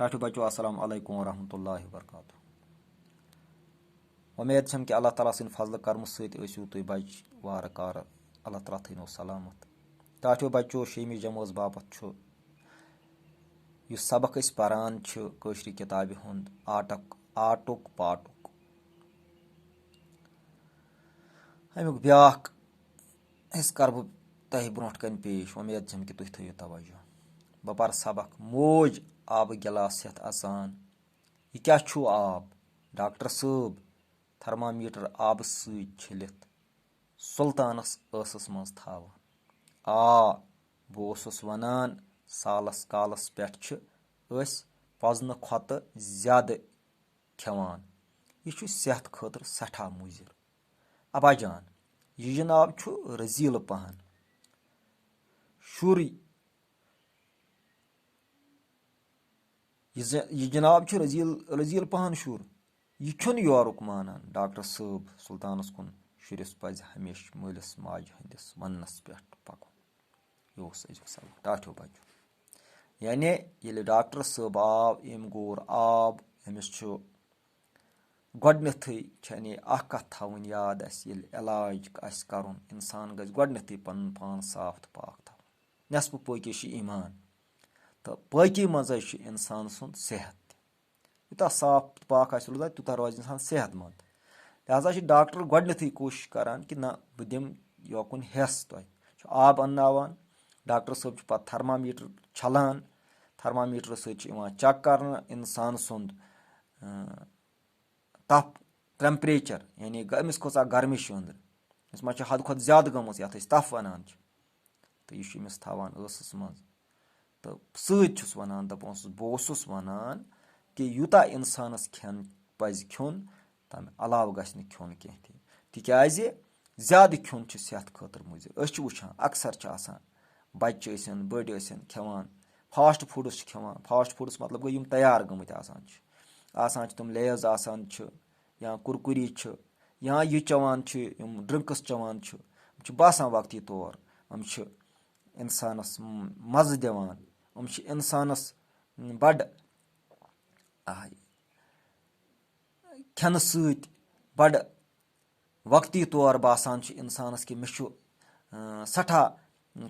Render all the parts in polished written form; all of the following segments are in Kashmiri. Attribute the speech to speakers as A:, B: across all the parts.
A: टाठियो बच्चों अस्सलाम वालेकुम वरहमतुल्लाहि वबरकातुहू। उम्मीद छम कि अल्लाह ताला सिंद फजल कर्म सत ٲسِو तुम बच वार कार अल्लाह ताला थैनो सलामत। टाठियो बच्चों शेमी जमोज बापत यु सबक अस परान कशर किताबि हुंद आटुक पाटुक अमुक ब्याख हिस्स कर बह तह ब्रोट कन पेश। उम्मीद छम कि तुम थो तवज्जो। बह पर सबक मोज आब गिलास हेथ असान। यह क्या छु आब डॉक्टर साहब थर्मामीटर आब सत छलित सुल्तानस ٲسس मज थावान। बह ओसुस वनान सालस कालस पेठ छ अस पजन खोत ज्यादा खेवान। यह छु सेहत खतर सठा मुजिर। अबा जान यह जनाब छु रजील पहन शुर यह जनाब छु रजील पहन शुर यह छुन योरुक मानान। डॉक्टर साहब सुल्तानस कुन शुरिस पज हमेश मलिस माज हंदिस वनस पे पकुन। यह अजुक सबक टाठियो बच्चों। यानी ये डॉक्टर साहब आव अम गोर आब अमिस गोडनथै कथ थवन याद ये इलाज आस करन इंसान गज गोडनथै पन पान साफ तो पाक थवन। नेसफ पाकी ईमान तो पाकी मज इंसान सुंद सेहत। यूता साफ पाक आस रोजान तूता रोज इंसान सेहतमंद। लिहाजा डॉक्टर गोडनथै कोशिश करान कि ना बह दिम योकुन हेस तुह आब अन्नावान। डॉक्टर साहब पे थर्मामीटर छलान थर्मामीटर सत चेक कर इंसान सुंद तप टेम्परेचर यानी अमिस खोचा गर्मिश अंदर अमिस मा हद खुद ज्यादा गमस ये तफ वनान तो यह अमिस थवान ٲسس मज तो सत वनान दपान बह ओसुस वनान कि यूता इंसानस खेन पज खेन तम अलाव गछ न खेन कह तिकाज ज्यादा खेन सेहत खतर मुजिर। वुचान अक्सर बच्चे बड़ खेवान फास्ट फूड्स खेवान। फास्ट फूड्स मतलब गो यम तैयार गमत आसान तम लेज आसान या कुरकुरी या यह चवान यम ड्रिंक्स चवान बासान वक्ती तौर हम इंसानस मज़ दिवान। हम इंसानस बड़ खेन सत बड़ वक्ती तौर बासान इंसानस कि मे सठा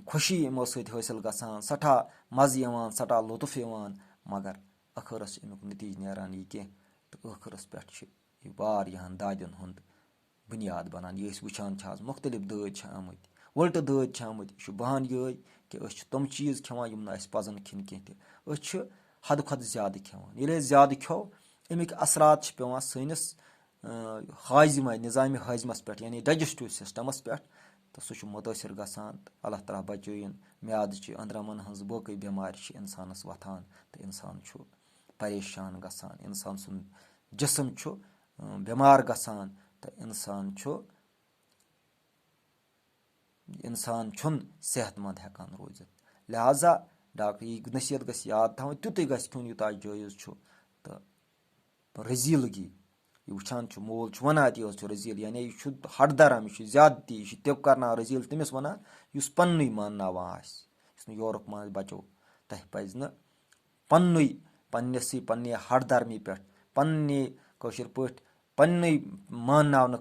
A: खुशी यमो सत हासिल गसान सठा मज़ यवान सठा लुत्फ यवान। मगर अखरस अमुक नतीज नेरान यह कह तो अखरस पे वारियाहन दादन हुंद बुनियाद बनान। यह वुचान मुख्तलिफ दाद आमत उल्ट दाद आमत यह बहान ये कि तम चीज़ खेवान यम ना पजन खेन कह हद खुद ज्यादा खेवान। ये ज्यादा खो अमिक असरात पेवान सैनिस हाजिमा निज़ाम हाजिमस पे यानी डाइजेस्टिव सिस्टमस पे तो सह मुतासर गसान। अल्लाह ताला बचयन म्याद अंदरमन हज बाकी बेमार इंसानस वथान तो इंसान परेशान गसान। इंसान सुंद जिसम बेमार गसान तो इंसान छुन सेहतमंद हेकान रोजित। लिहाजा डॉक्टर यह नसीहत गस याद थवन तुत गस खेन यूता जायज तो रजीलगी यह वुचान मोल वनान ती रजील यानी यह हट दरम यह ज्यादती यह तिप करना रजील तमिस वनान युस पन्न माननावान आस योरुक मान बचो तह पज न पन्नसी पन्ने हट दरमी पे पन्ने कशर पठ पन्न मानन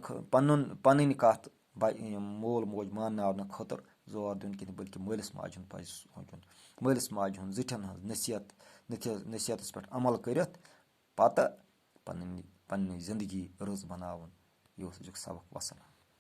A: पन्न कथ मोल मोज मानन खतर जोर दिन कह बल्कि मलिस माज हुंद पज सोचुन। मलिस माज हुंद जिठन हज नसीहतस पे अमल करत पत पन्नी जिंदगी रज बनावन। यह अजुक सबक। वसलाम।